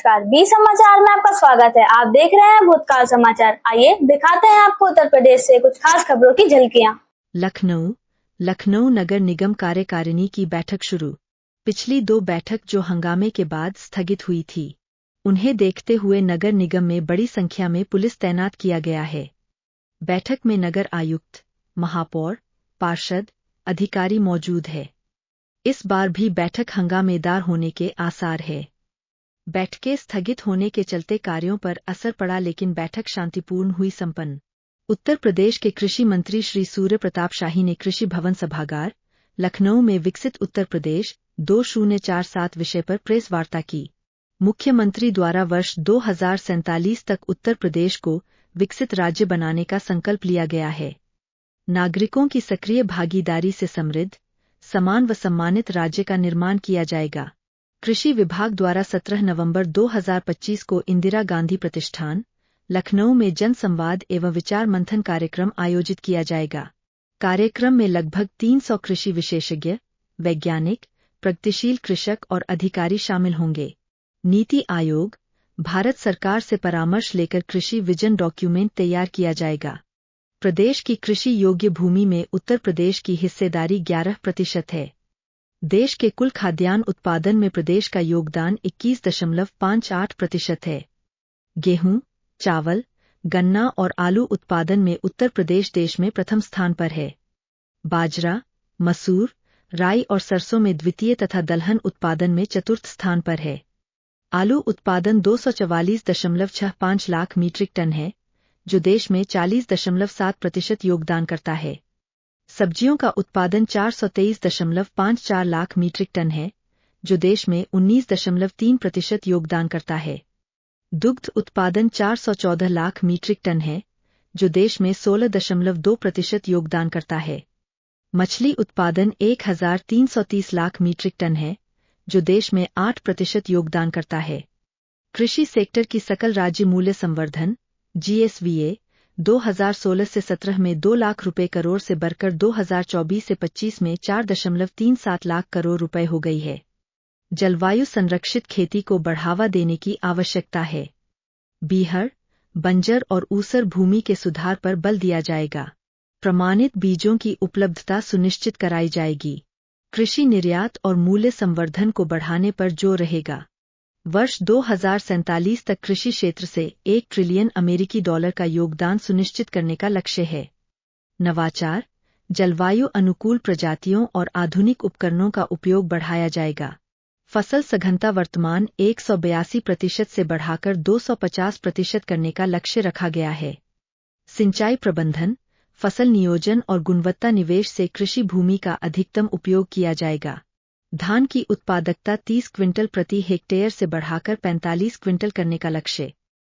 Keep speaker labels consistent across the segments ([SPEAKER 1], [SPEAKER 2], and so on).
[SPEAKER 1] नमस्कार, बी समाचार में आपका स्वागत है। आप देख रहे हैं भूतकाल समाचार। आइए दिखाते हैं आपको उत्तर प्रदेश से कुछ खास खबरों की झलकियां।
[SPEAKER 2] लखनऊ नगर निगम कार्यकारिणी की बैठक शुरू। पिछली 2 बैठक जो हंगामे के बाद स्थगित हुई थी, उन्हें देखते हुए नगर निगम में बड़ी संख्या में पुलिस तैनात किया गया है। बैठक में नगर आयुक्त, महापौर, पार्षद, अधिकारी मौजूद है। इस बार भी बैठक हंगामेदार होने के आसार है। बैठकें स्थगित होने के चलते कार्यों पर असर पड़ा, लेकिन बैठक शांतिपूर्ण हुई संपन्न। उत्तर प्रदेश के कृषि मंत्री श्री सूर्य प्रताप शाही ने कृषि भवन सभागार, लखनऊ में विकसित उत्तर प्रदेश 2047 विषय पर प्रेस वार्ता की। मुख्यमंत्री द्वारा वर्ष 2047 तक उत्तर प्रदेश को विकसित राज्य बनाने का संकल्प लिया गया है। नागरिकों की सक्रिय भागीदारी से समृद्ध, समान व सम्मानित राज्य का निर्माण किया जाएगा। कृषि विभाग द्वारा 17 नवंबर 2025 को इंदिरा गांधी प्रतिष्ठान, लखनऊ में जन संवाद एवं विचार मंथन कार्यक्रम आयोजित किया जाएगा। कार्यक्रम में लगभग 300 कृषि विशेषज्ञ, वैज्ञानिक, प्रगतिशील कृषक और अधिकारी शामिल होंगे। नीति आयोग, भारत सरकार से परामर्श लेकर कृषि विजन डॉक्यूमेंट तैयार किया जाएगा। प्रदेश की कृषि योग्य भूमि में उत्तर प्रदेश की हिस्सेदारी 11% है। देश के कुल खाद्यान्न उत्पादन में प्रदेश का योगदान 21.58% है। गेहूं, चावल, गन्ना और आलू उत्पादन में उत्तर प्रदेश देश में प्रथम स्थान पर है। बाजरा, मसूर, राई और सरसों में द्वितीय तथा दलहन उत्पादन में चतुर्थ स्थान पर है। आलू उत्पादन 244.65 लाख मीट्रिक टन है, जो देश में 40.7% योगदान करता है। सब्जियों का उत्पादन 423.54 लाख मीट्रिक टन है, जो देश में 19.3% योगदान करता है। दुग्ध उत्पादन 414 लाख मीट्रिक टन है, जो देश में 16.2% योगदान करता है। मछली उत्पादन 1330 लाख मीट्रिक टन है, जो देश में 8% योगदान करता है। कृषि सेक्टर की सकल राज्य मूल्य संवर्धन GSVA 2016 से 17 में 2 लाख रुपए करोड़ से बढ़कर 2024 से 25 में 4.37 लाख करोड़ रुपए हो गई है। जलवायु संरक्षित खेती को बढ़ावा देने की आवश्यकता है। बीहड़, बंजर और ऊसर भूमि के सुधार पर बल दिया जाएगा। प्रमाणित बीजों की उपलब्धता सुनिश्चित कराई जाएगी। कृषि निर्यात और मूल्य संवर्धन को बढ़ाने पर जोर रहेगा। वर्ष 2047 तक कृषि क्षेत्र से $1 ट्रिलियन अमेरिकी डॉलर का योगदान सुनिश्चित करने का लक्ष्य है। नवाचार, जलवायु अनुकूल प्रजातियों और आधुनिक उपकरणों का उपयोग बढ़ाया जाएगा। फसल सघनता वर्तमान 182% से बढ़ाकर 250% करने का लक्ष्य रखा गया है। सिंचाई प्रबंधन, फसल नियोजन और गुणवत्ता निवेश से कृषि भूमि का अधिकतम उपयोग किया जाएगा। धान की उत्पादकता 30 क्विंटल प्रति हेक्टेयर से बढ़ाकर 45 क्विंटल करने का लक्ष्य।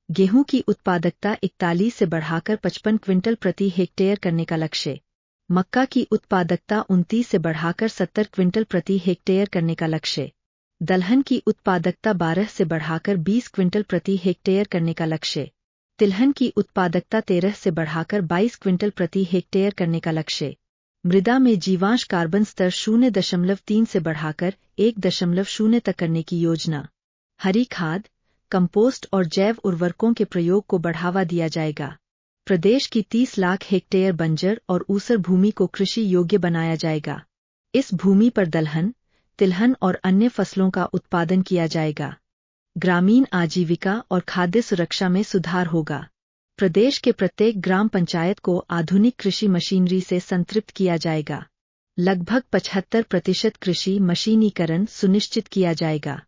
[SPEAKER 2] गेहूं की उत्पादकता 41 से बढ़ाकर 55 क्विंटल प्रति हेक्टेयर करने का लक्ष्य। मक्का की उत्पादकता 29 से बढ़ाकर 70 क्विंटल प्रति हेक्टेयर करने का लक्ष्य। दलहन की उत्पादकता 12 से बढ़ाकर 20 क्विंटल प्रति हेक्टेयर करने का लक्ष्य। तिलहन की उत्पादकता 13 से बढ़ाकर 22 क्विंटल प्रति हेक्टेयर करने का लक्ष्य। मृदा में जीवांश कार्बन स्तर 0.3 से बढ़ाकर 1.0 तक करने की योजना। हरी खाद, कंपोस्ट और जैव उर्वरकों के प्रयोग को बढ़ावा दिया जाएगा। प्रदेश की 30 लाख हेक्टेयर बंजर और ऊसर भूमि को कृषि योग्य बनाया जाएगा। इस भूमि पर दलहन, तिलहन और अन्य फसलों का उत्पादन किया जाएगा। ग्रामीण आजीविका और खाद्य सुरक्षा में सुधार होगा। प्रदेश के प्रत्येक ग्राम पंचायत को आधुनिक कृषि मशीनरी से संतृप्त किया जाएगा। लगभग 75% कृषि मशीनीकरण सुनिश्चित किया जाएगा।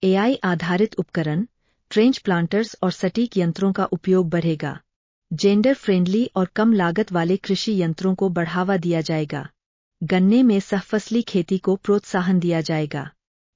[SPEAKER 2] AI आधारित उपकरण, ट्रेंच प्लांटर्स और सटीक यंत्रों का उपयोग बढ़ेगा। जेंडर फ्रेंडली और कम लागत वाले कृषि यंत्रों को बढ़ावा दिया जाएगा। गन्ने में सहफसली खेती को प्रोत्साहन दिया जाएगा।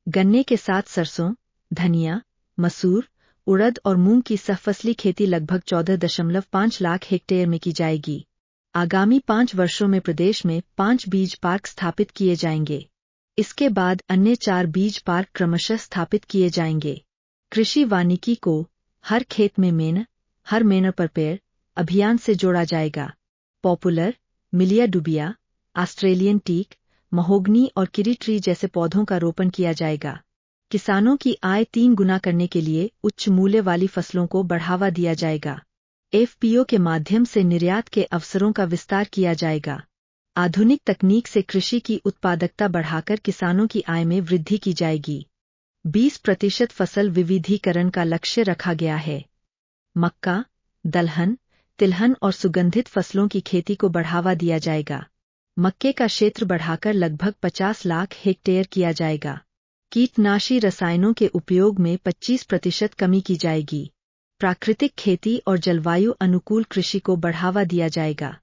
[SPEAKER 2] गन्ने के साथ सरसों, धनिया, मसूर, उड़द और मूंग की सहफसली खेती लगभग 14.5 लाख हेक्टेयर में की जाएगी। आगामी 5 वर्षों में प्रदेश में 5 बीज पार्क स्थापित किए जाएंगे। इसके बाद अन्य 4 बीज पार्क क्रमशः स्थापित किए जाएंगे। कृषि वानिकी को हर खेत में मेन, हर मेनर पर पेड़ अभियान से जोड़ा जाएगा। पॉपुलर, मिलिया डुबिया, ऑस्ट्रेलियन टीक, महोगनी और किरी ट्री जैसे पौधों का रोपण किया जाएगा। किसानों की आय 3 गुना करने के लिए उच्च मूल्य वाली फसलों को बढ़ावा दिया जाएगा। एफपीओ के माध्यम से निर्यात के अवसरों का विस्तार किया जाएगा। आधुनिक तकनीक से कृषि की उत्पादकता बढ़ाकर किसानों की आय में वृद्धि की जाएगी। 20% फसल विविधीकरण का लक्ष्य रखा गया है। मक्का, दलहन, तिलहन और सुगंधित फसलों की खेती को बढ़ावा दिया जाएगा। मक्के का क्षेत्र बढ़ाकर लगभग 50 लाख हेक्टेयर किया जाएगा। कीटनाशी रसायनों के उपयोग में 25% कमी की जाएगी। प्राकृतिक खेती और जलवायु अनुकूल कृषि को बढ़ावा दिया जाएगा।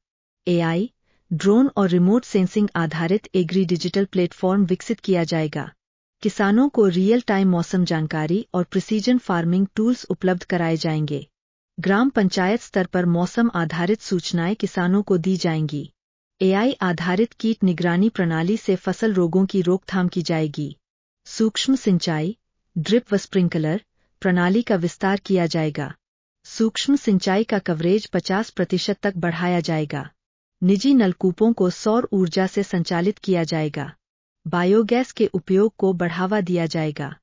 [SPEAKER 2] एआई, ड्रोन और रिमोट सेंसिंग आधारित एग्री डिजिटल प्लेटफॉर्म विकसित किया जाएगा। किसानों को रियल टाइम मौसम जानकारी और प्रिसीजन फार्मिंग टूल्स उपलब्ध कराए जाएंगे। ग्राम पंचायत स्तर पर मौसम आधारित सूचनाएं किसानों को दी जाएंगी। एआई आधारित कीट निगरानी प्रणाली से फसल रोगों की रोकथाम की जाएगी। सूक्ष्म सिंचाई, ड्रिप व स्प्रिंकलर प्रणाली का विस्तार किया जाएगा। सूक्ष्म सिंचाई का कवरेज 50% तक बढ़ाया जाएगा। निजी नलकूपों को सौर ऊर्जा से संचालित किया जाएगा। बायोगैस के उपयोग को बढ़ावा दिया जाएगा।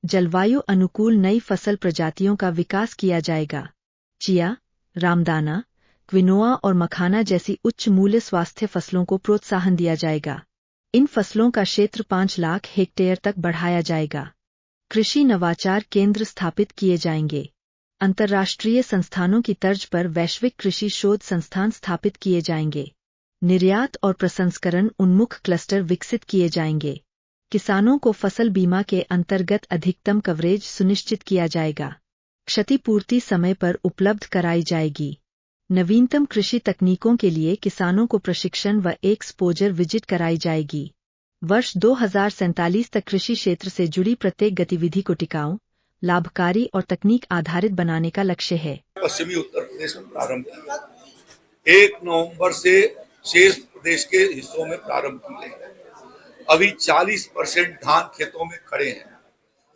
[SPEAKER 2] जलवायु अनुकूल नई फसल प्रजातियों का विकास किया जाएगा। चिया, रामदाना, क्विनोआ और मखाना जैसी उच्च मूल्य स्वास्थ्य फसलों को प्रोत्साहन दिया जाएगा। इन फसलों का क्षेत्र 5 लाख हेक्टेयर तक बढ़ाया जाएगा। कृषि नवाचार केंद्र स्थापित किए जाएंगे। अंतर्राष्ट्रीय संस्थानों की तर्ज पर वैश्विक कृषि शोध संस्थान स्थापित किए जाएंगे। निर्यात और प्रसंस्करण उन्मुख क्लस्टर विकसित किए जाएंगे। किसानों को फसल बीमा के अंतर्गत अधिकतम कवरेज सुनिश्चित किया जाएगा। क्षतिपूर्ति समय पर उपलब्ध कराई जाएगी। नवीनतम कृषि तकनीकों के लिए किसानों को प्रशिक्षण व एक्सपोजर विजिट कराई जाएगी। वर्ष 2047 तक कृषि क्षेत्र से जुड़ी प्रत्येक गतिविधि को टिकाऊ, लाभकारी और तकनीक आधारित बनाने का लक्ष्य है।
[SPEAKER 3] पश्चिमी उत्तर प्रदेश में प्रारंभ किया। 1 नवंबर से शेष प्रदेश के हिस्सों में प्रारंभ की गई। अभी 40% धान खेतों में खड़े हैं।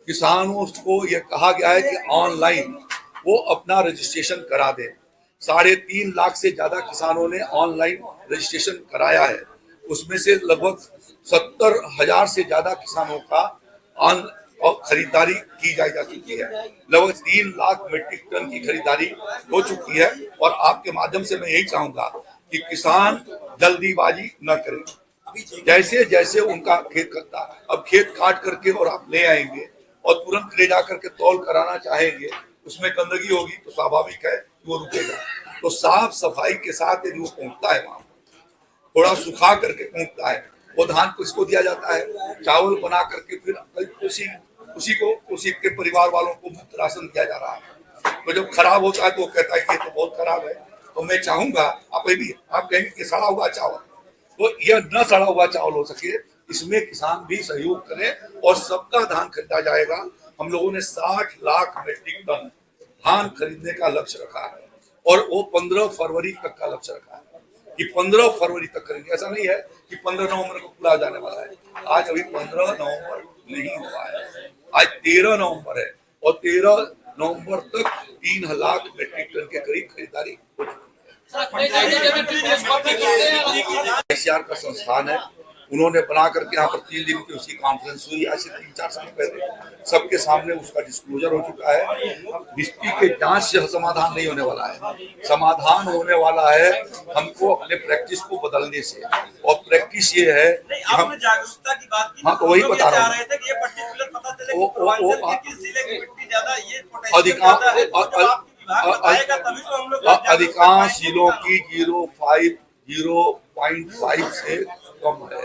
[SPEAKER 3] किसानों को यह कहा गया है कि ऑनलाइन वो अपना रजिस्ट्रेशन करा दें। 3.5 लाख से ज्यादा किसानों ने ऑनलाइन रजिस्ट्रेशन कराया है। उसमें से लगभग 70,000 से ज्यादा किसानों का और खरीदारी की जा चुकी है। लगभग 3 लाख मीट्रिक टन की खरीदारी हो चुकी है। और आपके माध्यम से मैं यही चाहूंगा कि किसान जल्दीबाजी न करें। जैसे जैसे उनका खेत करता, अब खेत काट करके और आप ले आएंगे और तुरंत ले जा करके तौल कराना चाहेंगे, उसमें गंदगी होगी तो स्वाभाविक है वो रुकेगा। तो साफ सफाई के साथ यदि वो पहुंचता है, वहां थोड़ा सुखा करके पहुंचता है, वो धान किसको दिया जाता है, चावल बना करके फिर उसी के परिवार वालों को मुफ्त राशन दिया जा रहा है। तो जब खराब होता है तो वो कहता है कि ये तो बहुत खराब है। तो मैं चाहूंगा आप कहेंगे कि सड़ा हुआ चावल, तो यह न सड़ा हुआ चावल हो सके, इसमें किसान भी सहयोग करें और सबका धान खरीदा जाएगा। हम लोगों ने 60 लाख मीट्रिक टन धान खरीदने का लक्ष्य रखा है और वो 15 फरवरी तक का लक्ष्य रखा है कि 15 फरवरी तक करेंगे। ऐसा नहीं है कि 15 नवंबर को पूरा जाने वाला है। आज अभी 15 नवंबर नहीं हुआ है, आज 13 नवंबर है और 13 नवंबर तक 3 लाख मीट्रिक टन के करीब खरीदारी हो चुकी है। एशियार का संस्थान है, उन्होंने बना करके यहाँ पर 3 दिन की उसकी कॉन्फ्रेंस हुई आज से 3-4 साल पहले। सबके सामने उसका डिस्क्लोजर हो चुका है। मिट्टी के जांच से समाधान नहीं होने वाला है, समाधान होने वाला है हमको अपने प्रैक्टिस को बदलने से। और प्रैक्टिस ये है कि हम
[SPEAKER 4] जागरूकता की बात की।
[SPEAKER 3] हाँ, तो वही बता रहा हूँ। अधिकांश जिलों की 0.5 से कम है,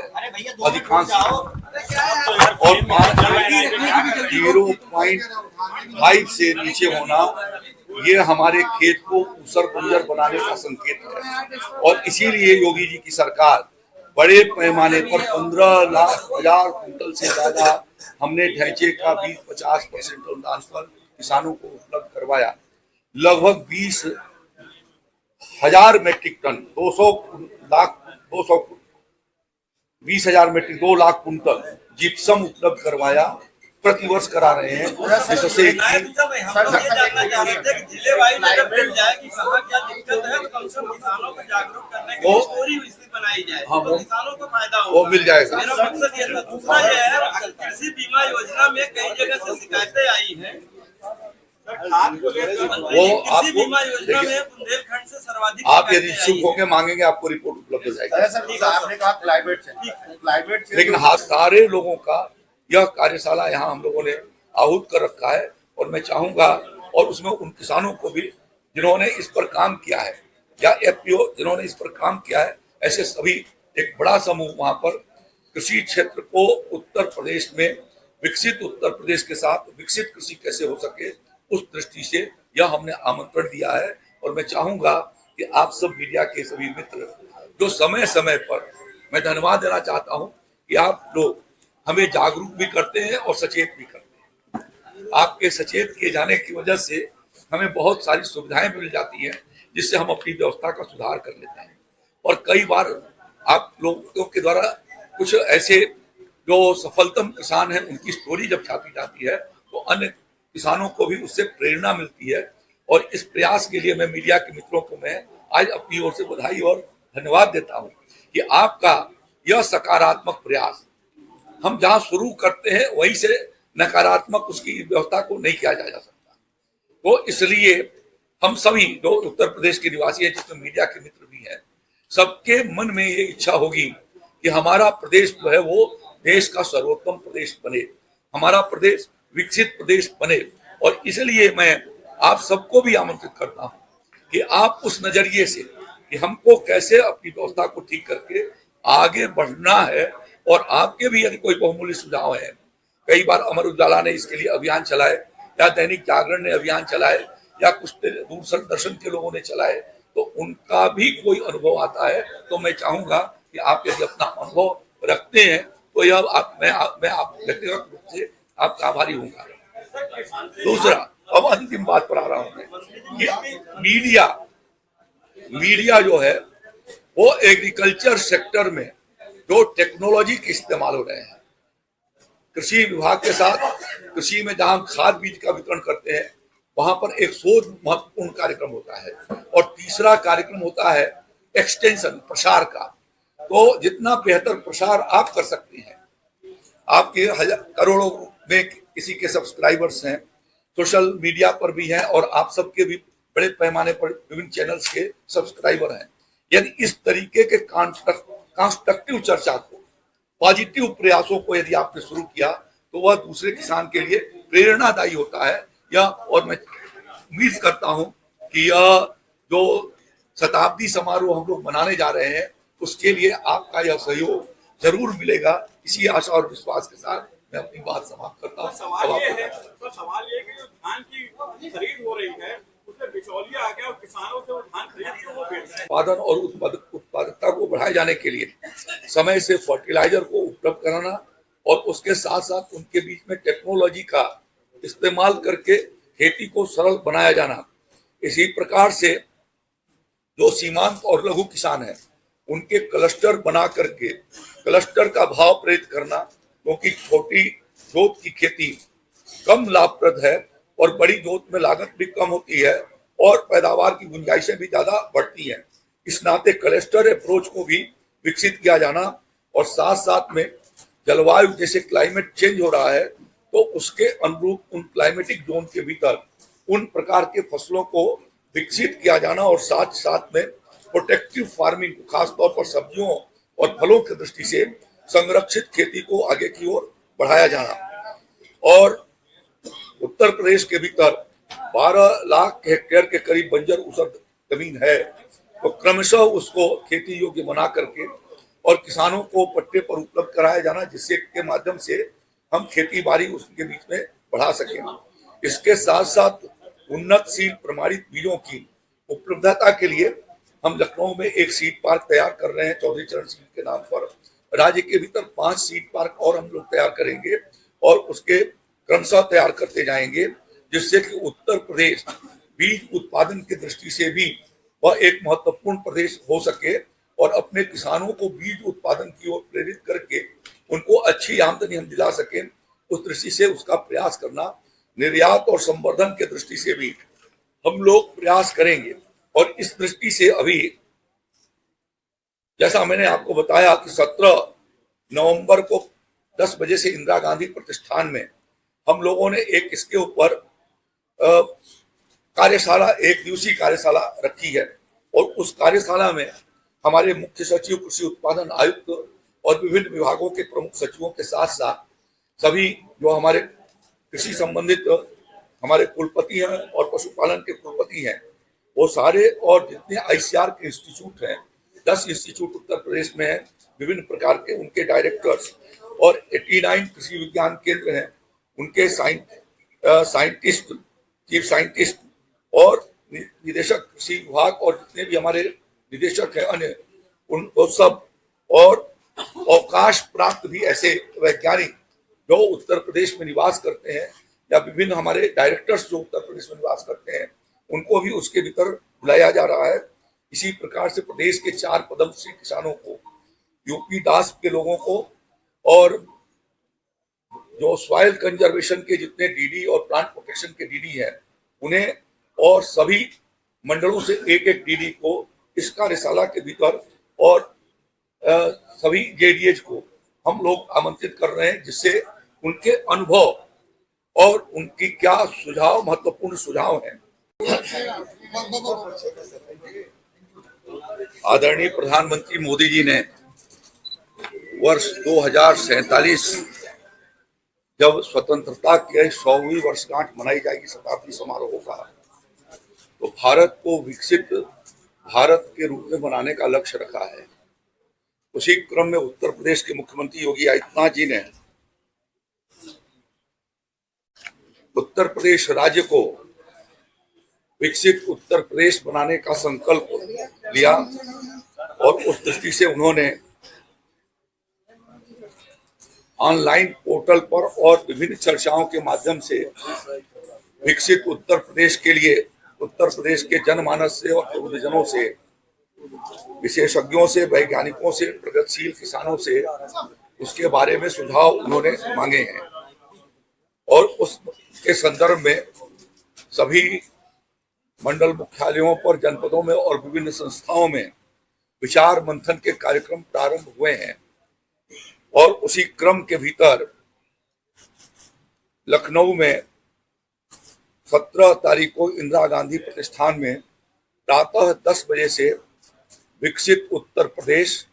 [SPEAKER 3] अधिकांश और 0.5 से नीचे होना ये हमारे खेत को ऊसर बंजर बनाने का संकेत है। और इसीलिए योगी जी की सरकार बड़े पैमाने पर 15,000 क्विंटल से ज्यादा हमने ढांचे का 20-50% अनुदान पर किसानों को उपलब्ध करवाया। लगभग 20,000 मीट्रिक टन 20,000 मीट्रिक 2 लाख कुंटल जिप्सम उपलब्ध करवाया प्रतिवर्ष करा रहे हैं, जिससे
[SPEAKER 4] हम लोग ये जानना चाह रहे थे कि जिले वाइज अगर मिल जाए कि कहाँ क्या दिक्कत है, तो कम से कम किसानों को जागरूक करने के लिए पूरी स्थिति बनाई जाए, तो किसानों को फायदा हो,
[SPEAKER 3] वो मिल जाएगा।
[SPEAKER 4] मेरा मकसद ये था। दूसरा ये है, कृषि बीमा योजना में कई जगह से शिकायतें आई हैं,
[SPEAKER 3] वो
[SPEAKER 4] कृषि बीमा योजना में बुंदेलखंड से सर्वाधिक
[SPEAKER 3] आप यदि इच्छुक होंगे मांगेंगे, आपको रिपोर्ट उपलब्ध हो जाएगी।
[SPEAKER 5] आपने कहा क्लाइमेट
[SPEAKER 3] लेकिन हाँ, सारे लोगों का यह कार्यशाला यहाँ हम लोगों ने आहूत कर रखा है, और मैं चाहूंगा, और उसमें उन किसानों को भी जिन्होंने इस पर काम किया है, या एफपीओ जिन्होंने इस पर काम किया है, ऐसे सभी एक बड़ा समूह वहां पर कृषि क्षेत्र को उत्तर प्रदेश में विकसित उत्तर प्रदेश के साथ विकसित कृषि कैसे हो सके, उस दृष्टि से यह हमने आमंत्रण दिया है। और मैं चाहूंगा कि आप सब मीडिया के सभी मित्र जो समय समय पर, मैं धन्यवाद देना चाहता हूं कि आप लोग हमें जागरूक भी करते हैं और सचेत भी करते हैं। आपके सचेत किए जाने की वजह से हमें बहुत सारी सुविधाएं मिल जाती हैं, जिससे हम अपनी व्यवस्था का सुधार कर लेते हैं। और कई बार आप लोगों के द्वारा कुछ ऐसे जो सफलतम किसान हैं, उनकी स्टोरी जब छापी जाती है, तो अन्य किसानों को भी उससे प्रेरणा मिलती है। और इस प्रयास के लिए मैं मीडिया के मित्रों को मैं आज अपनी ओर से बधाई और धन्यवाद देता हूं कि आपका यह सकारात्मक प्रयास, हम जहां शुरू करते हैं वहीं से नकारात्मक उसकी व्यवस्था को नहीं किया जा सकता। तो इसलिए हम सभी जो उत्तर प्रदेश के निवासी हैं, जिसमें मीडिया के मित्र भी हैं, सबके मन में ये इच्छा होगी कि हमारा प्रदेश जो है वो देश का सर्वोत्तम प्रदेश बने, हमारा प्रदेश विकसित प्रदेश बने। और इसलिए मैं आप सबको भी आमंत्रित करता हूं कि आप उस नजरिए से कि हमको कैसे अपनी व्यवस्था को ठीक करके आगे बढ़ना है, और आपके भी यदि कोई बहुमूल्य सुझाव है, कई बार अमर उजाला ने इसके लिए अभियान चलाए, या दैनिक जागरण ने अभियान चलाए, या कुछ दूरदर्शन के लोगों ने चलाए, तो उनका भी कोई अनुभव आता है, तो मैं चाहूंगा कि आप यदि अपना अनुभव रखते हैं तो यह मैं आप व्यक्तिगत रूप से आपका आभारी हूँगा। दूसरा, अब अंतिम बात पर आ रहा हूं मैं कि मीडिया जो है वो एग्रीकल्चर सेक्टर में जो टेक्नोलॉजी के इस्तेमाल हो रहे हैं, कृषि विभाग के साथ कृषि में जहां खाद बीज का वितरण करते हैं, वहां पर एक शोध महत्वपूर्ण कार्यक्रम होता है, और तीसरा कार्यक्रम होता है एक्सटेंशन, प्रसार का। तो जितना बेहतर प्रसार आप कर सकते हैं, आपके करोड़ों में किसी के सब्सक्राइबर्स हैं, सोशल मीडिया पर भी हैं, और आप सबके भी बड़े पैमाने पर विभिन्न चैनल्स के सब्सक्राइबर हैं। यदि इस तरीके के कंस्ट्रक्टिव चर्चा को, पॉजिटिव प्रयासों को यदि आपने शुरू किया, तो वह दूसरे किसान के लिए प्रेरणादायी होता है। और मैं उम्मीद करता हूं कि यह जो शताब्दी समारोह हम लोग मनाने जा रहे हैं, उसके लिए आपका यह सहयोग जरूर मिलेगा। इसी आशा और विश्वास के साथ मैं अपनी बात समाप्त करता हूँ।
[SPEAKER 6] सवाल ये है कि जो धान की खरीद हो रही है, उसमें बिचौलिया आ गया और किसानों से वो धान खरीद के वो बेच रहे हैं।
[SPEAKER 3] उत्पादन और उत्पादकता को बढ़ाए जाने के लिए समय से फर्टिलाइजर को उपलब्ध कराना, और उसके साथ साथ उनके बीच में टेक्नोलॉजी का इस्तेमाल करके खेती को सरल बनाया जाना। इसी प्रकार से जो सीमांत और लघु किसान हैं, उनके क्लस्टर बना करके क्लस्टर का भाव प्रेरित करना, क्योंकि छोटी जोत की खेती कम लाभप्रद है और बड़ी जोत में लागत भी कम होती है और पैदावार की गुंजाइशें भी ज्यादा बढ़ती हैं। इस नाते क्लस्टर अप्रोच को भी विकसित किया जाना, और साथ साथ में जलवायु जैसे क्लाइमेट चेंज हो रहा है, तो उसके अनुरूप उन क्लाइमेटिक जोन के भीतर उन प्रकार के फसलों को विकसित किया जाना, और साथ साथ में प्रोटेक्टिव फार्मिंग को, खासतौर पर सब्जियों और फलों की दृष्टि से संरक्षित खेती को आगे की ओर बढ़ाया जाना। और उत्तर प्रदेश के भीतर 12 लाख हेक्टेयर के करीब बंजर ऊसर जमीन है, तो क्रमशः उसको खेती योग्य बना करके और किसानों को पट्टे पर उपलब्ध कराया जाना, जिससे के माध्यम से हम खेती बाड़ी उसके बीच में बढ़ा सकें। इसके साथ साथ उन्नत सीड प्रमाणित बीजों की उपलब्धता के लिए हम लखनऊ में एक सीड पार्क तैयार कर रहे हैं, चौधरी चरण सिंह के नाम पर। राज्य के भीतर 5 सीड पार्क और हम लोग तैयार करेंगे, और उसके क्रमशः तैयार करते जाएंगे, जिससे कि उत्तर प्रदेश बीज उत्पादन की दृष्टि से भी वह एक महत्वपूर्ण प्रदेश हो सके, और अपने किसानों को बीज उत्पादन की ओर प्रेरित करके उनको अच्छी आमदनी हम दिला सकें। उस दृष्टि से उसका प्रयास करना, निर्यात और संवर्धन के दृष्टि से भी हम लोग प्रयास करेंगे। और इस दृष्टि से अभी जैसा मैंने आपको बताया कि 17 नवंबर को 10 बजे से इंदिरा गांधी प्रतिष्ठान में हम लोगों ने एक इसके ऊपर कार्यशाला, एक दिवसीय कार्यशाला रखी है। और उस कार्यशाला में हमारे मुख्य सचिव, कृषि उत्पादन आयुक्त और विभिन्न विभागों के प्रमुख सचिवों के साथ साथ सभी जो हमारे कृषि संबंधित हमारे कुलपति हैं और पशुपालन के कुलपति हैं, वो सारे, और जितने आईसीआर के इंस्टीट्यूट हैं, 10 इंस्टीट्यूट उत्तर प्रदेश में हैं, विभिन्न प्रकार के उनके डायरेक्टर्स और 89 कृषि विज्ञान केंद्र हैं, उनके साइंटिस्ट, चीफ साइंटिस्ट और निदेशक कृषि विभाग और जितने भी हमारे निदेशक हैं अन्य, उनको सब, और अवकाश प्राप्त भी ऐसे वैज्ञानिक जो उत्तर प्रदेश में निवास करते हैं या विभिन्न हमारे डायरेक्टर्स जो उत्तर प्रदेश में निवास करते हैं, उनको भी उसके भीतर बुलाया जा रहा है। इसी प्रकार से प्रदेश के 4 पद्मश्री किसानों को, यूपी दास के लोगों को, और जो सॉइल कंजर्वेशन के जितने डीडी और प्लांट प्रोटेक्शन के डीडी हैं उन्हें, और सभी मंडलों से एक एक डीडी को इस कार्यशाला के भीतर, और सभी जेडीएच को हम लोग आमंत्रित कर रहे हैं, जिससे उनके अनुभव और उनकी क्या सुझाव, महत्वपूर्ण सुझाव हैं। आदरणीय प्रधानमंत्री मोदी जी ने वर्ष 2047 जब स्वतंत्रता के 100वीं वर्षगांठ मनाई जाएगी, शताब्दी समारोह का, तो भारत को विकसित भारत के रूप में बनाने का लक्ष्य रखा है। उसी क्रम में उत्तर प्रदेश के मुख्यमंत्री योगी आदित्यनाथ जी ने उत्तर प्रदेश राज्य को विकसित उत्तर प्रदेश बनाने का संकल्प लिया, और उस दृष्टि से उन्होंने ऑनलाइन पोर्टल पर और विभिन्न चर्चाओं के माध्यम से विकसित उत्तर प्रदेश के लिए उत्तर प्रदेश के जनमानस से और प्रबुद्धजनों से, विशेषज्ञों से, वैज्ञानिकों से, प्रगतिशील किसानों से उसके बारे में सुझाव उन्होंने मांगे हैं। और उसके संदर्भ में सभी मंडल मुख्यालयों पर, जनपदों में और विभिन्न संस्थाओं में विचार मंथन के कार्यक्रम प्रारंभ हुए हैं। और उसी क्रम के भीतर लखनऊ में 17 तारीख को इंदिरा गांधी प्रतिष्ठान में प्रातः 10 बजे से विकसित उत्तर प्रदेश,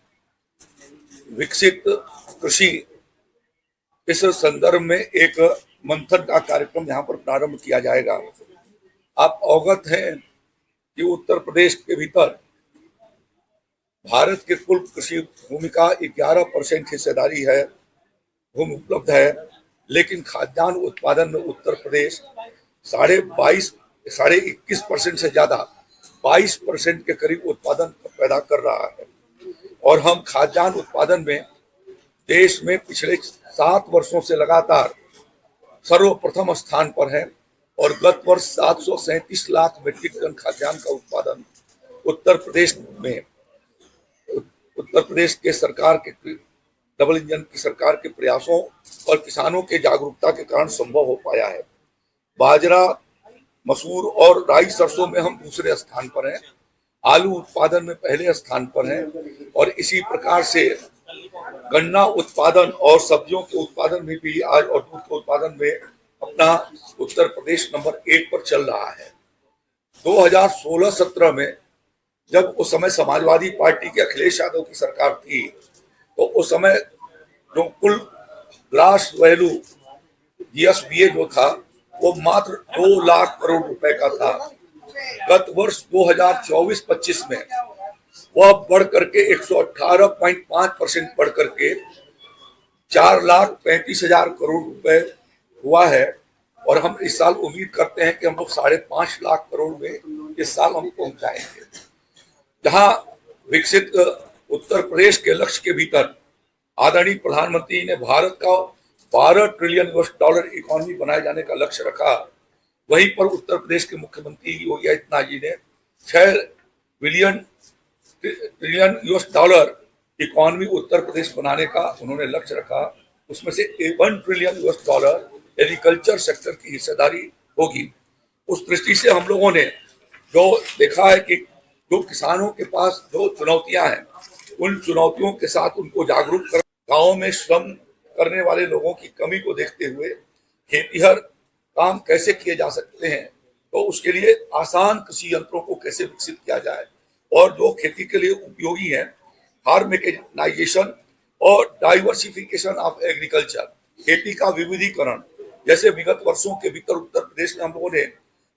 [SPEAKER 3] विकसित कृषि, इस संदर्भ में एक मंथन का कार्यक्रम यहाँ पर प्रारंभ किया जाएगा। आप अवगत हैं कि उत्तर प्रदेश के भीतर भारत के कुल कृषि भूमि का 11% हिस्सेदारी है, भूमि उपलब्ध है, लेकिन खाद्यान्न उत्पादन में उत्तर प्रदेश 21% से ज्यादा 22% के करीब उत्पादन पैदा कर रहा है। और हम खाद्यान्न उत्पादन में देश में पिछले 7 वर्षों से लगातार सर्वप्रथम स्थान पर है, और गत वर्ष 737 लाख मीट्रिक टन खाद्यान्न का उत्पादन उत्तर प्रदेश के सरकार के डबल इंजन की सरकार के प्रयासों और किसानों के जागरूकता के कारण संभव हो पाया है। बाजरा, मसूर और राई, सरसों में हम दूसरे स्थान पर हैं, आलू उत्पादन में पहले स्थान पर हैं, और इसी प्रकार से गन्ना उत्पादन और सब्जियों के उत्पादन में भी आज, और दूध के उत्पादन में अपना उत्तर प्रदेश नंबर 1 पर चल रहा है। 2016-17 में जब उस समय समाजवादी पार्टी के अखिलेश यादव की सरकार थी, तो उस समय जो कुल ग्रास वैल्यू जीएसबीए जो था वो मात्र 2 लाख करोड़ रुपए का था। गत वर्ष 2024-25 में वह बढ़ करके 118.5% बढ़ करके 4,35,000 करोड़ रुपए हुआ है। और हम इस साल उम्मीद करते हैं कि हम लोग 5.5 लाख करोड़ में इस साल हम पहुंच जाएंगे। जहां विकसित उत्तर प्रदेश के लक्ष्य के भीतर आदरणीय प्रधानमंत्री ने भारत का $12 ट्रिलियन इकोनॉमी बनाए जाने का लक्ष्य रखा, वहीं पर उत्तर प्रदेश के मुख्यमंत्री योगी आदित्यनाथ जी ने $6 ट्रिलियन इकोनॉमी उत्तर प्रदेश बनाने का उन्होंने लक्ष्य रखा। उसमें से $1 ट्रिलियन एग्रीकल्चर सेक्टर की हिस्सेदारी होगी। उस दृष्टि से हम लोगों ने जो देखा है कि जो किसानों के पास जो चुनौतियां हैं, उन चुनौतियों के साथ उनको जागरूक कर गाँव में श्रम करने वाले लोगों की कमी को देखते हुए खेतीहर काम कैसे किए जा सकते हैं, तो उसके लिए आसान कृषि यंत्रों को कैसे विकसित किया जाए और जो खेती के लिए उपयोगी है, फार्म मैकेनाइजेशन और डाइवर्सिफिकेशन ऑफ एग्रीकल्चर, खेती का विविधीकरण, जैसे विगत वर्षों के भीतर उत्तर प्रदेश में हम लोगों ने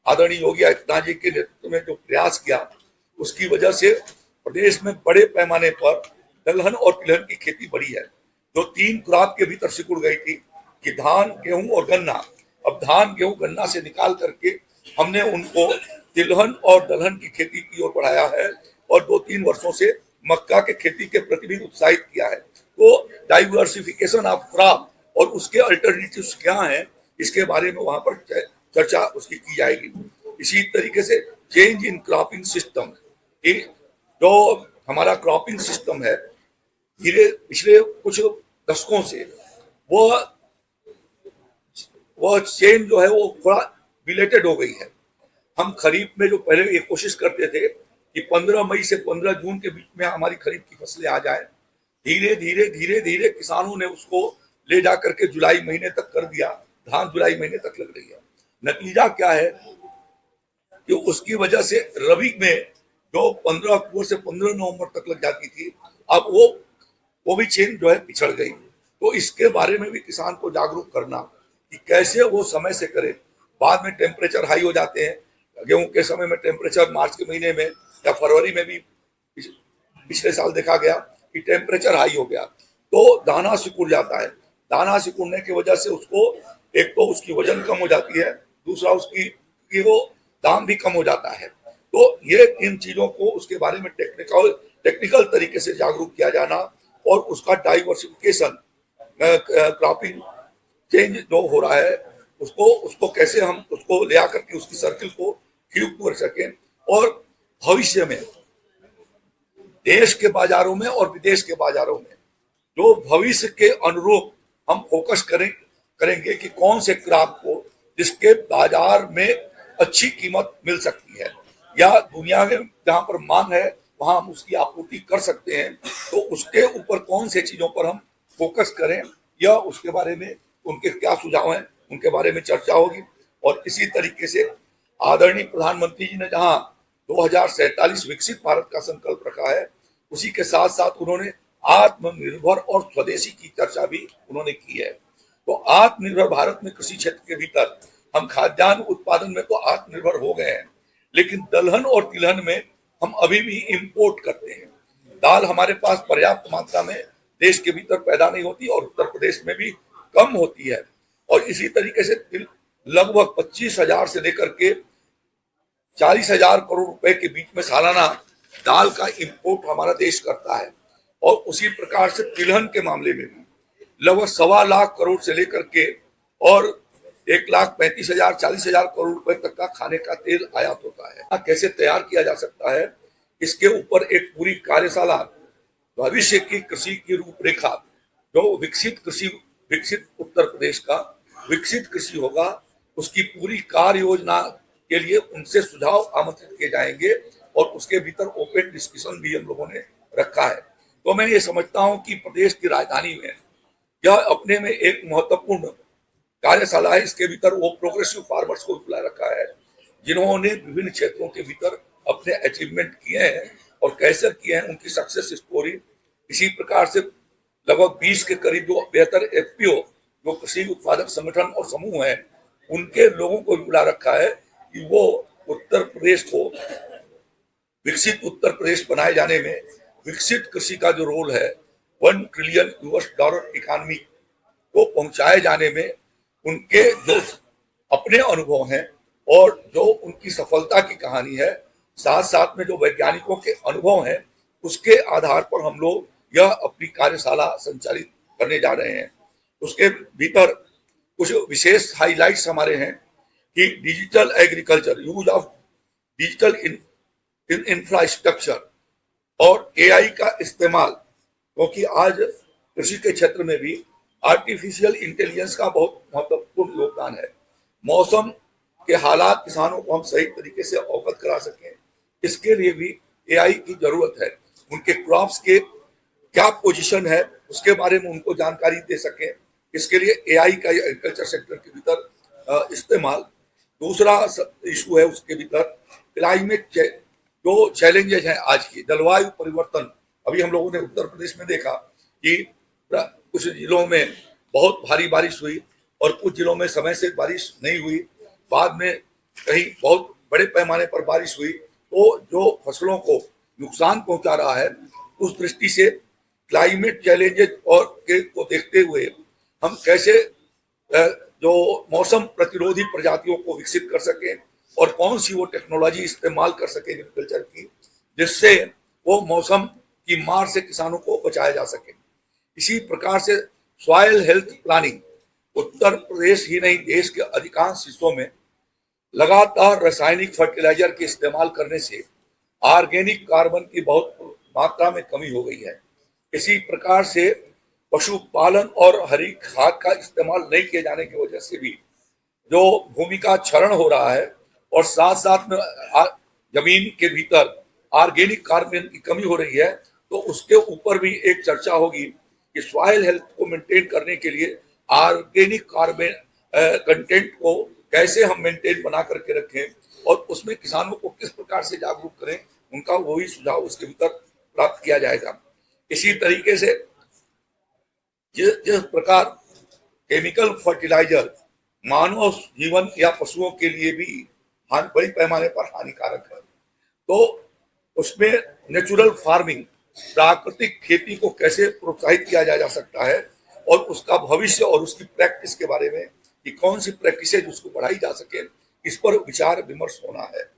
[SPEAKER 3] आदरणीय योगी आदित्यनाथ जी के नेतृत्व में जो प्रयास किया, उसकी वजह से प्रदेश में बड़े पैमाने पर दलहन और तिलहन की खेती बढ़ी है, जो 3 क्रॉप के भीतर सिकुड़ गई थी कि धान, गेहूं और गन्ना। अब धान, गेहूं, गन्ना से निकाल करके हमने उनको तिलहन और दलहन की खेती की ओर बढ़ाया है और 2-3 वर्षों से मक्का के खेती के प्रति भी उत्साहित किया है। तो डाइवर्सिफिकेशन ऑफ क्रॉप और उसके अल्टरनेटिव्स क्या हैं, इसके बारे में वहां पर चर्चा उसकी की जाएगी। इसी तरीके से चेंज इन क्रॉपिंग सिस्टम, जो हमारा क्रॉपिंग सिस्टम है, धीरे पिछले कुछ दशकों से वो चेंज जो है वो थोड़ा रिलेटेड हो गई है। हम खरीफ में जो पहले ये कोशिश करते थे कि 15 मई से 15 जून के बीच में हमारी खरीफ की फसलें आ जाए, धीरे धीरे किसानों ने उसको ले जा करके जुलाई महीने तक कर दिया। धान जुलाई महीने तक लग रही है। नतीजा क्या है कि उसकी वजह से रबी में जो 15 अक्टूबर से 15 नवंबर तक लग जाती थी, अब वो भी चेन जो है पिछड़ गई। तो इसके बारे में भी किसान को जागरूक करना कि कैसे वो समय से करे। बाद में टेम्परेचर हाई हो जाते हैं, गेहूं के समय में टेम्परेचर मार्च के महीने में या फरवरी में भी पिछले साल देखा गया कि टेम्परेचर हाई हो गया तो दाना सिकुड़ जाता है। दाना सिकुड़ने की वजह से उसको एक तो उसकी वजन कम हो जाती है, दूसरा उसकी वो दाम भी कम हो जाता है। तो ये इन चीजों को उसके बारे में टेक्निकल तरीके से जागरूक किया जाना और उसका डाइवर्सिफिकेशन, क्रॉपिंग चेंज जो हो रहा है उसको कैसे हम उसको ले आकर के उसकी सर्किल को ठीक कर सकें और भविष्य में देश के बाजारों में और विदेश के बाजारों में जो भविष्य के अनुरूप हम फोकस करेंगे कि कौन से क्रॉप को जिसके बाजार में अच्छी कीमत मिल सकती है या दुनिया में जहां पर मांग है वहां हम उसकी आपूर्ति कर सकते हैं, तो उसके ऊपर कौन से चीजों पर हम फोकस करें या उसके बारे में उनके क्या सुझाव हैं, उनके बारे में चर्चा होगी। और इसी तरीके से आदरणीय प्रधानमंत्री जी ने जहां 2047 विकसित भारत का संकल्प रखा है, उसी के साथ साथ उन्होंने आत्मनिर्भर और स्वदेशी की चर्चा भी उन्होंने की है। तो आत्मनिर्भर भारत में कृषि क्षेत्र के भीतर हम खाद्यान्न उत्पादन में तो आत्मनिर्भर हो गए हैं, लेकिन दलहन और तिलहन में हम अभी भी इंपोर्ट करते हैं। दाल हमारे पास पर्याप्त मात्रा में देश के भीतर पैदा नहीं होती और उत्तर प्रदेश में भी कम होती है। और इसी तरीके से लगभग 25,000 से लेकर के 40,000 करोड़ रुपए के बीच में सालाना दाल का इंपोर्ट हमारा देश करता है। और उसी प्रकार से तिलहन के मामले में भी लगभग 1.25 लाख करोड़ से लेकर के और 1,35,000 40,000 करोड़ रुपए तक का खाने का तेल आयात होता है। कैसे तैयार किया जा सकता है, इसके ऊपर एक पूरी कार्यशाला, भविष्य की कृषि की रूपरेखा, जो विकसित उत्तर प्रदेश का विकसित कृषि होगा, उसकी पूरी कार्य योजना के लिए उनसे सुझाव आमंत्रित किए जाएंगे और उसके भीतर ओपन डिस्कशन भी हम लोगों ने रखा है। तो मैं ये समझता हूं कि प्रदेश की राजधानी में यह अपने में एक महत्वपूर्ण कार्यशाला है। इसके भीतर वो प्रोग्रेसिव फार्मर्स को बुला रखा है जिन्होंने विभिन्न क्षेत्रों के भीतर अपने अचीवमेंट किए हैं और कैसे किए हैं, उनकी सक्सेस स्टोरी। इसी प्रकार से लगभग 20 के करीब जो बेहतर एफपीओ, जो कृषि उत्पादक संगठन और समूह हैं, उनके लोगों को भी बुला रखा है कि वो उत्तर प्रदेश को विकसित उत्तर प्रदेश बनाए जाने में विकसित कृषि का जो रोल है, $1 ट्रिलियन इकोनॉमी को पहुंचाए जाने में उनके जो अपने अनुभव हैं और जो उनकी सफलता की कहानी है, साथ साथ में जो वैज्ञानिकों के अनुभव हैं, उसके आधार पर हम लोग यह अपनी कार्यशाला संचालित करने जा रहे हैं। उसके भीतर कुछ विशेष हाइलाइट्स हमारे हैं कि digital agriculture, use of digital infrastructure और एआई का इस्तेमाल, क्योंकि आज कृषि के क्षेत्र में भी आर्टिफिशियल इंटेलिजेंस का बहुत महत्वपूर्ण योगदान है। मौसम के हालात किसानों को हम सही तरीके से अवगत करा सकें, इसके लिए भी एआई की जरूरत है। उनके क्रॉप्स के क्या पोजीशन है उसके बारे में उनको जानकारी दे सकें, इसके लिए एआई का एग्रीकल्चर सेक्टर के भीतर इस्तेमाल। दूसरा इशू है उसके भीतर क्लाइमेट जो चैलेंजेस हैं आज की, जलवायु परिवर्तन। अभी हम लोगों ने उत्तर प्रदेश में देखा कि कुछ जिलों में बहुत भारी बारिश हुई और कुछ जिलों में समय से बारिश नहीं हुई, बाद में कहीं बहुत बड़े पैमाने पर बारिश हुई, तो जो फसलों को नुकसान पहुंचा रहा है, उस दृष्टि से क्लाइमेट चैलेंजेस और को देखते हुए हम कैसे जो मौसम प्रतिरोधी प्रजातियों को विकसित कर सकें और कौन सी वो टेक्नोलॉजी इस्तेमाल कर सके एग्रीकल्चर की, जिससे वो मौसम की मार से किसानों को बचाया जा सके। इसी प्रकार से soil health planning, Uttar Pradesh ही नहीं देश के अधिकांश हिस्सों में लगातार रासायनिक फर्टिलाइजर के इस्तेमाल करने से ऑर्गेनिक कार्बन की बहुत मात्रा में कमी हो गई है। इसी प्रकार से पशुपालन और हरी खाद का इस्तेमाल नहीं किए जाने की वजह से भी जो भूमि का क्षरण हो रहा है और साथ साथ में जमीन के भीतर ऑर्गेनिक कार्बन की कमी हो रही है, तो उसके ऊपर भी एक चर्चा होगी कि सॉइल हेल्थ को मेंटेन करने के लिए ऑर्गेनिक कार्बन कंटेंट को कैसे हम मेंटेन बना करके रखें और उसमें किसानों को किस प्रकार से जागरूक करें, उनका वही सुझाव उसके भीतर प्राप्त किया जाएगा। इसी तरीके से जिस प्रकार केमिकल फर्टिलाइजर मानव जीवन या पशुओं के लिए भी बड़ी पैमाने पर हानिकारक है, तो उसमें नेचुरल फार्मिंग, प्राकृतिक खेती को कैसे प्रोत्साहित किया जा सकता है और उसका भविष्य और उसकी प्रैक्टिस के बारे में कि कौन सी प्रैक्टिसेज उसको बढ़ाई जा सके, इस पर विचार विमर्श होना है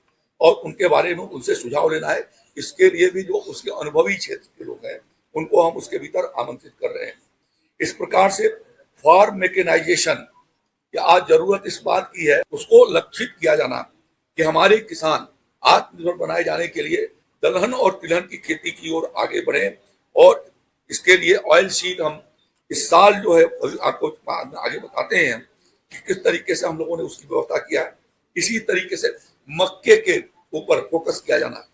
[SPEAKER 3] और उनके बारे में उनसे सुझाव लेना है। इसके लिए भी जो उसके अनुभवी क्षेत्र के लोग हैं उनको हम उसके भीतर आमंत्रित कर रहे हैं। इस प्रकार से फार्म मैकेनाइजेशन की आज जरूरत इस बात की है, उसको लक्षित किया जाना कि हमारे किसान आत्मनिर्भर बनाए जाने के लिए दलहन और तिलहन की खेती की ओर आगे बढ़े और इसके लिए ऑयल सीड हम इस साल जो है आपको आगे बताते हैं कि किस तरीके से हम लोगों ने उसकी व्यवस्था किया है। इसी तरीके से मक्के के ऊपर फोकस किया जाना।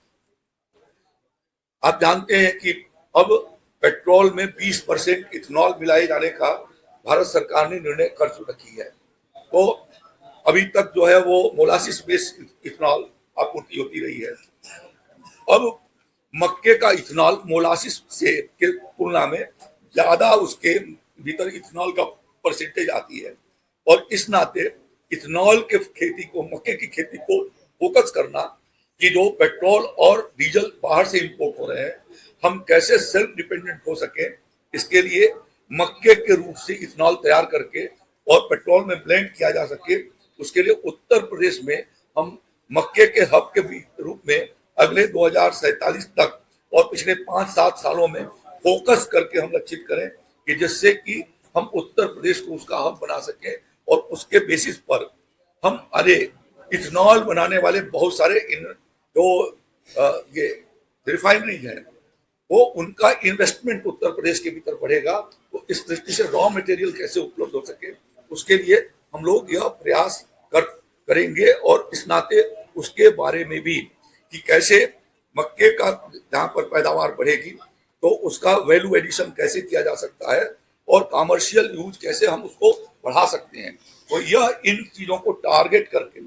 [SPEAKER 3] आप जानते हैं कि अब पेट्रोल में 20% इथेनॉल मिलाए जाने का भारत सरकार ने निर्णय कर रखी है, तो अभी तक जो है वो मोलासिस बेस्ड इथेनॉल आपूर्ति होती रही है। अब मक्के का इथेनॉल मोलासिस से के तुलना में ज्यादा उसके भीतर इथेनॉल का परसेंटेज आती है और इस नाते इथेनॉल के खेती को, मक्के की खेती को फोकस करना कि जो पेट्रोल और डीजल बाहर से इंपोर्ट हो रहे हैं, हम कैसे सेल्फ डिपेंडेंट हो सके, इसके लिए मक्के के रूप से इथेनॉल तैयार करके और पेट्रोल में ब्लेंड किया जा सके, उसके लिए उत्तर प्रदेश में हम मक्के के हब के रूप में अगले 2047 तक और पिछले 5-7 सालों में फोकस करके हम लक्षित करें कि जिससे कि हम उत्तर प्रदेश को उसका हब बना सकें और उसके बेसिस पर हम इथेनॉल बनाने वाले बहुत सारे जो ये रिफाइनरीज हैं वो उनका इन्वेस्टमेंट उत्तर प्रदेश के भीतर बढ़ेगा, तो इस दृष्टि से रॉ मटेरियल कैसे उपलब्ध हो सके उसके लिए हम लोग यह प्रयास करेंगे और इस नाते उसके बारे में भी कि कैसे मक्के का जहाँ पर पैदावार बढ़ेगी तो उसका वैल्यू एडिशन कैसे किया जा सकता है और कमर्शियल यूज कैसे हम उसको बढ़ा सकते हैं। तो यह इन चीजों को टारगेट करके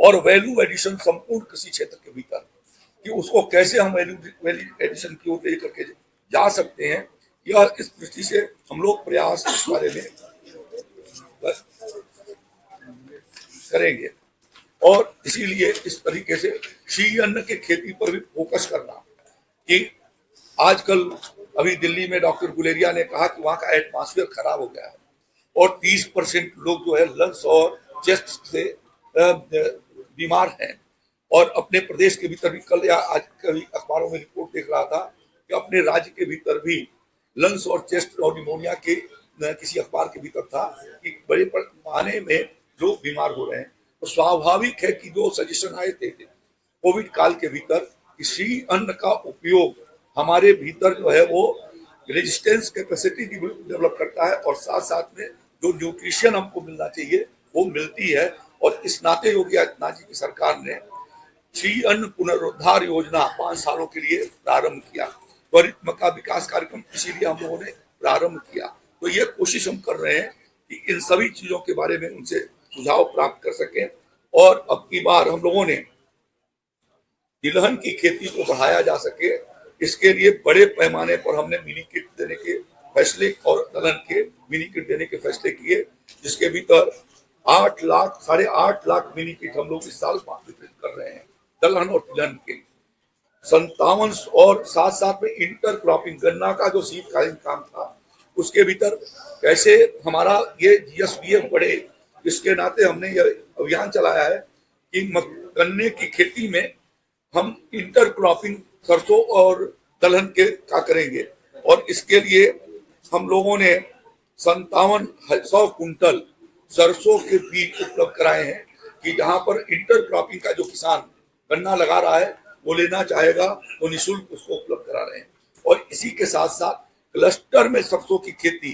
[SPEAKER 3] और वैल्यू एडिशन संपूर्ण कृषि क्षेत्र के भीतर कि उसको कैसे हम वैल्यू एडिशन की ओर लेकर के जा सकते हैं, यह इस दृष्टि से हम लोग प्रयास इस बारे में करेंगे और इसीलिए इस तरीके से शीअन्न के खेती पर भी फोकस करना कि आजकल अभी दिल्ली में डॉक्टर गुलेरिया ने कहा कि वहां का एटमॉस्फेयर खराब हो गया है और 30% लोग जो है लंग्स और चेस्ट से बीमार हैं और अपने प्रदेश के भीतर भी कल या आज कभी अखबारों में रिपोर्ट देख रहा था कि अपने राज्य के भीतर भी लंग्स और चेस्ट और निमोनिया के किसी अखबार के भीतर था कि बड़े पैमाने में जो बीमार हो रहे हैं। तो स्वाभाविक है कि जो सजेशन आए थे कोविड काल के भीतर किसी अन्न का उपयोग हमारे भीतर जो है वो रेजिस्टेंस कैपेसिटी डेवलप करता है और साथ साथ में जो न्यूट्रिशन हमको मिलना चाहिए वो मिलती है। और इस नाते योगी आदित्यनाथ जी की सरकार ने 6 अन्न पुनरुद्धार योजना 5 सालों के लिए प्रारंभ किया। त्वरित मक्का विकास कार्यक्रम इसीलिए हम लोगों ने प्रारंभ किया। तो ये कोशिश हम कर रहे हैं कि इन सभी चीजों के बारे में उनसे सुझाव प्राप्त कर सकें। और अब की बार हम लोगों ने तिलहन की खेती को बढ़ाया जा सके, इसके लिए बड़े पैमाने पर हमने मिनी किट देने के फैसले और दलहन के मिनी किट देने के फैसले किए, जिसके भीतर 8 लाख 8.5 लाख मिनी किट हम लोग इस साल वितरित कर रहे हैं दलहन और तिलहन के। 57 और साथ साथ में इंटर क्रॉपिंग गन्ना का जो शीतकालीन काम था उसके भीतर कैसे हमारा ये GSPF बढ़े, इसके नाते हमने यह अभियान चलाया है कि गन्ने की खेती में हम इंटर क्रॉपिंग सरसों और दलहन के का करेंगे। और इसके लिए हम लोगों ने 5700 कुंटल सरसों के बीज उपलब्ध कराए हैं कि जहां पर इंटर क्रॉपिंग का जो किसान गन्ना लगा रहा है वो लेना चाहेगा तो निःशुल्क उसको उपलब्ध करा रहे हैं। और इसी के साथ साथ क्लस्टर में सरसों की खेती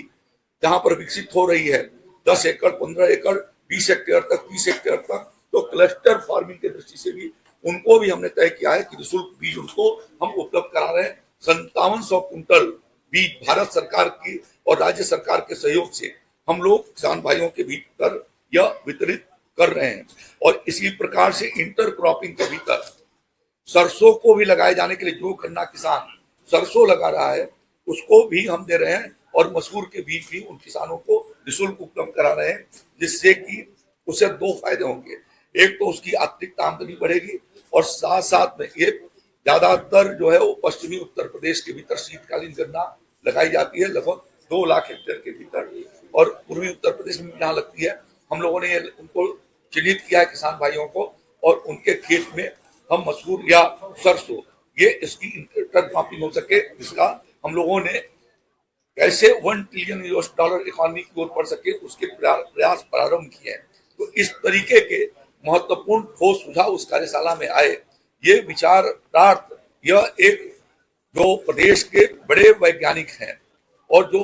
[SPEAKER 3] जहां पर विकसित हो रही है 10 एकड़ 15 एकड़ 20 हेक्टेयर तक 30 हेक्टेयर तक, तो क्लस्टर फार्मिंग की दृष्टि से भी उनको भी हमने तय किया है कि निःशुल्क बीज उनको हम उपलब्ध करा रहे हैं। 5700 कुंटल बीज भारत सरकार की और राज्य सरकार के सहयोग से हम लोग किसान भाइयों के भीतर यह वितरित कर रहे हैं। और इसी प्रकार से इंटर क्रॉपिंग के भीतर सरसों को भी लगाए जाने के लिए जो गन्ना किसान सरसों लगा रहा है उसको भी हम दे रहे हैं और मसूर के बीज भी उन किसानों को निःशुल्क उपलब्ध करा रहे हैं, जिससे कि उसे 2 फायदे होंगे। एक तो उसकी अतिरिक्त आमदनी बढ़ेगी और साथ साथ में ये ज्यादातर जो है वो पश्चिमी उत्तर प्रदेश के भीतर शीतकालीन गन्ना लगाई जाती है लगभग 2 लाख हेक्टेयर के भीतर, और पूर्वी उत्तर प्रदेश में जहाँ लगती है। हम लोगों ने उनको चिन्हित किया है किसान भाइयों को, और उनके खेत में हम मसूर या सरसों ये इसकी इंटर क्रॉपिंग हो सके, इसका हम लोगों ने कैसे $1 ट्रिलियन इकोनॉमी की ओर बढ़ सके उसके प्रयास प्रारंभ किए हैं। तो इस तरीके के महत्वपूर्ण ठोस सुझाव उस कार्यशाला में आए। ये विचारार्थ यह एक जो प्रदेश के बड़े वैज्ञानिक हैं और जो